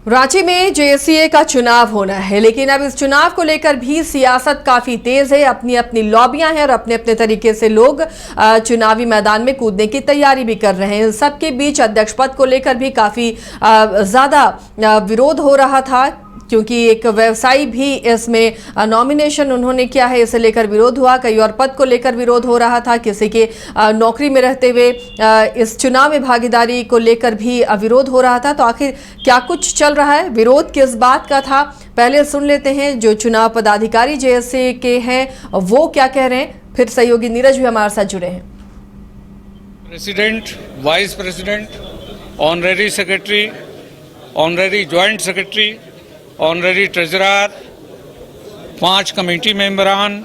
रांची में जेएससीए का चुनाव होना है, लेकिन अब इस चुनाव को लेकर भी सियासत काफी तेज है। अपनी अपनी लॉबियां हैं और अपने अपने तरीके से लोग चुनावी मैदान में कूदने की तैयारी भी कर रहे हैं। सबके बीच अध्यक्ष पद को लेकर भी काफी ज्यादा विरोध हो रहा था, क्योंकि एक व्यवसायी भी इसमें नॉमिनेशन उन्होंने किया है, इसे लेकर विरोध हुआ। कई और पद को लेकर विरोध हो रहा था, किसी के नौकरी में रहते हुए इस चुनाव में भागीदारी को लेकर भी विरोध हो रहा था। तो आखिर क्या कुछ चल रहा है, विरोध किस बात का था, पहले सुन लेते हैं जो चुनाव पदाधिकारी जेएससीए के हैं वो क्या कह रहे हैं। फिर सहयोगी नीरज भी हमारे साथ जुड़े हैं। President, vice president, honorary secretary, honorary joint secretary, honorary treasurer, 5 committee मेंबरान,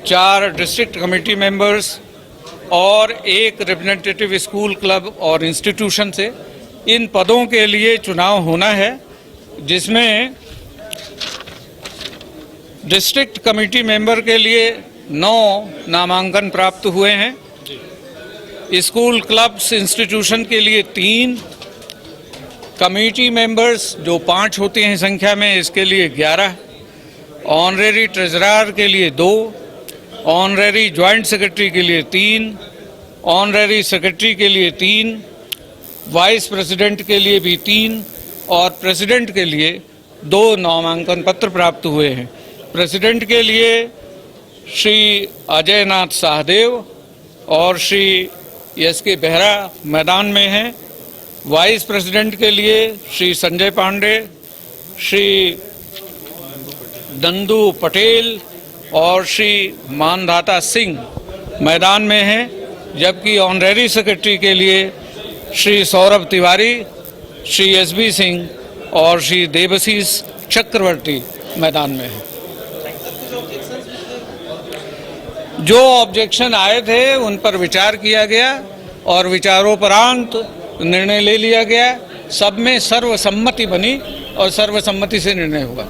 4 डिस्ट्रिक्ट कमेटी मेंबर्स और 1 रिप्रेजेंटेटिव स्कूल क्लब और इंस्टीट्यूशन से इन पदों के लिए चुनाव होना है, जिसमें डिस्ट्रिक्ट कमेटी मेंबर के लिए 9 नामांकन प्राप्त हुए हैं, स्कूल क्लब्स इंस्टीट्यूशन के लिए 3, कमेटी मेंबर्स जो 5 होते हैं संख्या में इसके लिए 11, ऑनरेरी ट्रेजरर के लिए 2, ऑनरेरी ज्वाइंट सेक्रेटरी के लिए 3, ऑनरेरी सेक्रेटरी के लिए 3, वाइस प्रेसिडेंट के लिए भी 3 और प्रेसिडेंट के लिए 2 नामांकन पत्र प्राप्त हुए हैं। प्रेसिडेंट के लिए श्री अजय नाथ सहदेव और श्री एस.के. बेहरा मैदान में हैं। वाइस प्रेसिडेंट के लिए श्री संजय पांडे, श्री दंदू पटेल और श्री मानधाता सिंह मैदान में हैं, जबकि ऑनरेरी सेक्रेटरी के लिए श्री सौरभ तिवारी, श्री एस.बी. सिंह और श्री देवशीष चक्रवर्ती मैदान में हैं। जो ऑब्जेक्शन आए थे उन पर विचार किया गया और विचारोपरांत निर्णय ले लिया गया। सब में सर्वसम्मति बनी और सर्वसम्मति से निर्णय हुआ।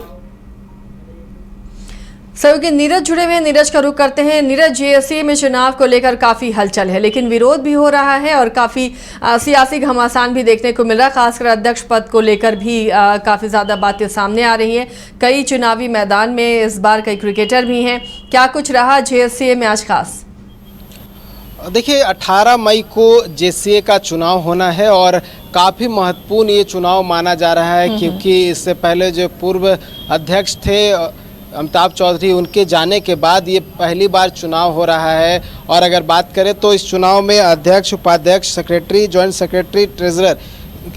सहयोगी नीरज जुड़े हुए हैं, नीरज का रुख करते हैं। नीरज, जेएससीए में चुनाव को लेकर काफी हलचल है, लेकिन विरोध भी हो रहा है और काफी सियासी घमासान भी देखने को मिल रहा है। खासकर अध्यक्ष पद को लेकर भी काफी ज्यादा बातें सामने आ रही हैं। कई चुनावी मैदान में इस बार कई क्रिकेटर भी हैं। क्या कुछ रहा जेएससीए में आज खास? देखिए, 18 मई को जेएससीए का चुनाव होना है और काफ़ी महत्वपूर्ण ये चुनाव माना जा रहा है, क्योंकि इससे पहले जो पूर्व अध्यक्ष थे अमिताभ चौधरी, उनके जाने के बाद ये पहली बार चुनाव हो रहा है। और अगर बात करें तो इस चुनाव में अध्यक्ष, उपाध्यक्ष, सेक्रेटरी, जॉइंट सेक्रेटरी, ट्रेजरर,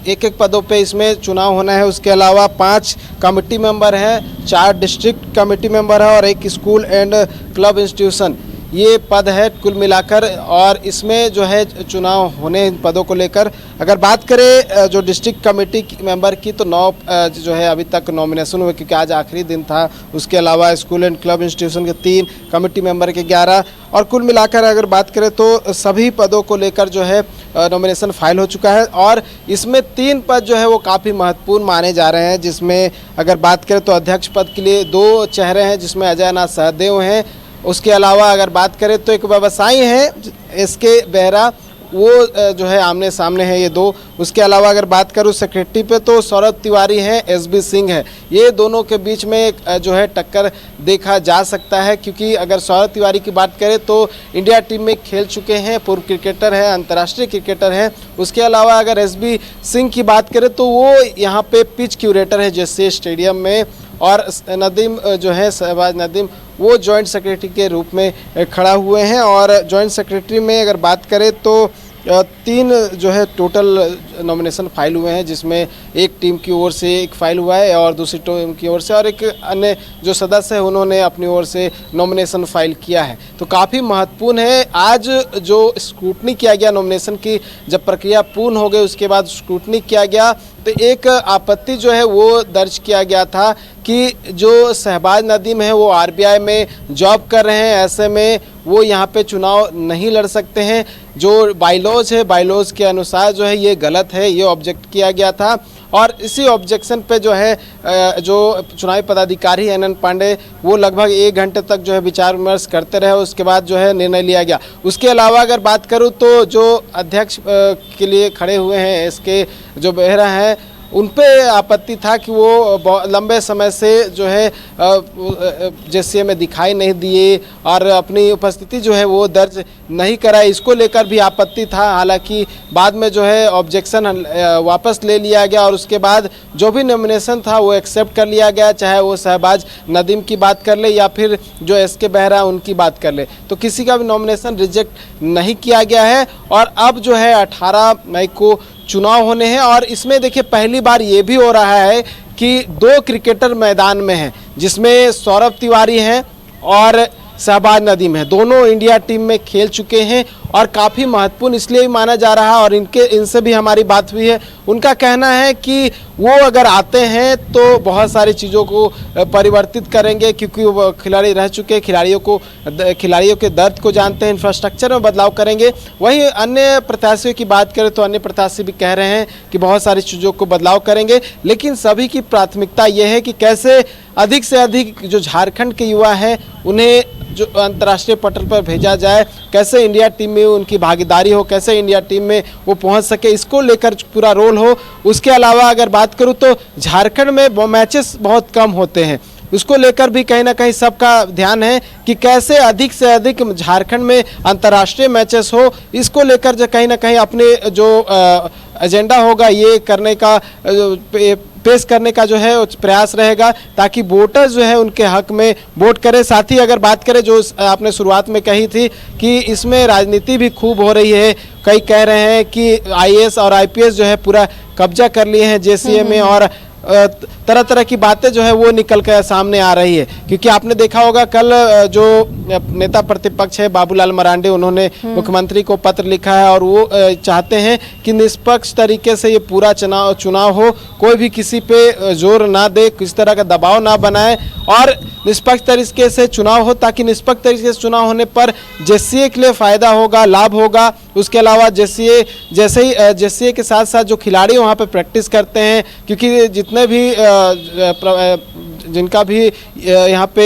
एक पदों पे इसमें चुनाव होना है। उसके अलावा 5 कमेटी मेंबर हैं, 4 डिस्ट्रिक्ट कमेटी मेंबर है और 1 स्कूल एंड क्लब इंस्टीट्यूशन, ये पद है कुल मिलाकर। और इसमें जो है चुनाव होने इन पदों को लेकर अगर बात करें जो डिस्ट्रिक्ट कमेटी मेंबर की, तो 9 जो है अभी तक नॉमिनेशन हुए, क्योंकि आज आखिरी दिन था। उसके अलावा स्कूल एंड क्लब इंस्टीट्यूशन के 3, कमेटी मेंबर के 11 और कुल मिलाकर अगर बात करें तो सभी पदों को लेकर जो है नॉमिनेशन फाइल हो चुका है। और इसमें 3 पद जो है वो काफ़ी महत्वपूर्ण माने जा रहे हैं, जिसमें अगर बात करें तो अध्यक्ष पद के लिए 2 चेहरे हैं, जिसमें अजय नाथ सहदेव हैं। उसके अलावा अगर बात करें तो एक व्यवसायी हैं एस.के. बेहरा, वो जो है आमने सामने है ये 2। उसके अलावा अगर बात करूँ सेक्रेटरी पे तो सौरभ तिवारी हैं, एस.बी. सिंह है। ये दोनों के बीच में जो है टक्कर देखा जा सकता है, क्योंकि अगर सौरभ तिवारी की बात करें तो इंडिया टीम में खेल चुके हैं, पूर्व क्रिकेटर हैं, अंतर्राष्ट्रीय क्रिकेटर हैं। उसके अलावा अगर एस.बी. सिंह की बात करें तो वो यहाँ पे पिच क्यूरेटर है जेएससीए स्टेडियम में। और नदीम जो है, शहबाज नदीम, वो जॉइंट सेक्रेटरी के रूप में खड़ा हुए हैं। और जॉइंट सेक्रेटरी में अगर बात करें तो 3 जो है टोटल नॉमिनेशन फाइल हुए हैं, जिसमें एक टीम की ओर से एक फाइल हुआ है और दूसरी टीम की ओर से, और एक अन्य जो सदस्य है उन्होंने अपनी ओर से नॉमिनेशन फाइल किया है। तो काफ़ी महत्वपूर्ण है। आज जो स्क्रूटनी किया गया नॉमिनेशन की, जब प्रक्रिया पूर्ण हो गई उसके बाद स्क्रूटनी किया गया, तो एक आपत्ति जो है वो दर्ज किया गया था कि जो शहबाज नदीम है वो आरबीआई में जॉब कर रहे हैं, ऐसे में वो यहाँ पे चुनाव नहीं लड़ सकते हैं। जो बाइलॉज है, बाइलॉज के अनुसार जो है ये गलत है, ये ऑब्जेक्ट किया गया था। और इसी ऑब्जेक्शन पे जो है जो चुनावी पदाधिकारी एन पांडे, वो लगभग 1 घंटे तक जो है विचार विमर्श करते रहे। उसके बाद जो है निर्णय लिया गया। उसके अलावा अगर बात करूँ तो जो अध्यक्ष के लिए खड़े हुए हैं, इसके जो बेहरा हैं, उन पे आपत्ति था कि वो लंबे समय से जो है जेसीए में दिखाई नहीं दिए और अपनी उपस्थिति जो है वो दर्ज नहीं कराई। इसको लेकर भी आपत्ति था। हालांकि बाद में जो है ऑब्जेक्शन वापस ले लिया गया और उसके बाद जो भी नॉमिनेशन था वो एक्सेप्ट कर लिया गया, चाहे वो शहबाज नदीम की बात कर ले या फिर जो एसके बेहरा उनकी बात कर ले, तो किसी का भी नॉमिनेशन रिजेक्ट नहीं किया गया है। और अब जो है 18 मई को चुनाव होने हैं और इसमें देखिए पहली बार ये भी हो रहा है कि 2 क्रिकेटर मैदान में हैं, जिसमें सौरभ तिवारी हैं और शहबाज नदीम है। दोनों इंडिया टीम में खेल चुके हैं और काफ़ी महत्वपूर्ण इसलिए माना जा रहा है। और इनसे भी हमारी बात हुई है। उनका कहना है कि वो अगर आते हैं तो बहुत सारी चीज़ों को परिवर्तित करेंगे, क्योंकि वो खिलाड़ी रह चुके हैं, खिलाड़ियों के दर्द को जानते हैं, इंफ्रास्ट्रक्चर में बदलाव करेंगे। वहीं अन्य प्रत्याशियों की बात करें तो अन्य प्रत्याशी भी कह रहे हैं कि बहुत सारी चीज़ों को बदलाव करेंगे, लेकिन सभी की प्राथमिकता ये है कि कैसे अधिक से अधिक जो झारखंड के युवा हैं उन्हें जो अंतर्राष्ट्रीय पटल पर भेजा जाए, कैसे इंडिया टीम में उनकी भागीदारी हो, कैसे इंडिया टीम में वो पहुंच सके, इसको लेकर पूरा रोल हो। उसके अलावा अगर बात करूं तो झारखंड में मैचेस बहुत कम होते हैं, उसको लेकर भी कहीं ना कहीं सबका ध्यान है कि कैसे अधिक से अधिक झारखंड में अंतर्राष्ट्रीय मैचेस हो। इसको लेकर जो कहीं ना कहीं अपने जो एजेंडा होगा ये करने का पेश करने का जो है प्रयास रहेगा, ताकि वोटर जो है उनके हक में वोट करें। साथ ही अगर बात करें जो आपने शुरुआत में कही थी कि इसमें राजनीति भी खूब हो रही है, कई कह रहे हैं कि आईएएस और आईपीएस जो है पूरा कब्जा कर लिए हैं जेसीए में और तरह तरह की बातें जो है वो निकल कर सामने आ रही है। क्योंकि आपने देखा होगा कल जो नेता प्रतिपक्ष है बाबूलाल मरांडी, उन्होंने मुख्यमंत्री को पत्र लिखा है और वो चाहते हैं कि निष्पक्ष तरीके से ये पूरा चुनाव हो, कोई भी किसी पे जोर ना दे, किसी तरह का दबाव ना बनाए और निष्पक्ष तरीके से चुनाव हो, ताकि निष्पक्ष तरीके से चुनाव होने पर जेसीए के लिए फ़ायदा होगा, लाभ होगा। उसके अलावा जेसीए के साथ साथ जो खिलाड़ी वहाँ पे प्रैक्टिस करते हैं, क्योंकि जितने भी जिनका भी यहाँ पे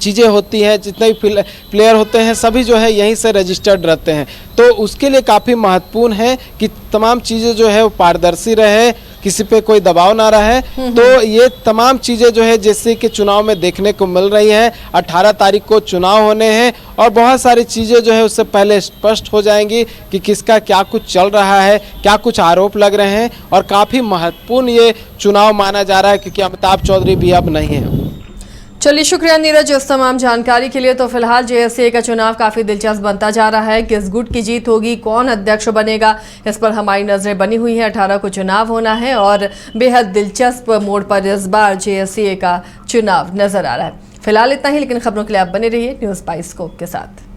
चीज़ें होती हैं, जितने भी प्लेयर होते हैं सभी जो है यहीं से रजिस्टर्ड रहते हैं, तो उसके लिए काफ़ी महत्वपूर्ण है कि तमाम चीज़ें जो है वो पारदर्शी रहे, किसी पे कोई दबाव ना रहे। तो ये तमाम चीज़ें जो है जैसे कि चुनाव में देखने को मिल रही हैं। 18 तारीख को चुनाव होने हैं और बहुत सारी चीज़ें जो है उससे पहले स्पष्ट हो जाएंगी कि किसका क्या कुछ चल रहा है, क्या कुछ आरोप लग रहे हैं और काफ़ी महत्वपूर्ण ये चुनाव माना जा रहा है, क्योंकि अमिताभ चौधरी भी अब नहीं है। चलिए शुक्रिया नीरज इस तमाम जानकारी के लिए। तो फिलहाल जेएसए का चुनाव काफ़ी दिलचस्प बनता जा रहा है। किस गुट की जीत होगी, कौन अध्यक्ष बनेगा, इस पर हमारी नजरें बनी हुई हैं। 18 को चुनाव होना है और बेहद दिलचस्प मोड़ पर इस बार जेएसए का चुनाव नजर आ रहा है। फिलहाल इतना ही, लेकिन खबरों के लिए आप बने रहिए न्यूज़ 22 के साथ।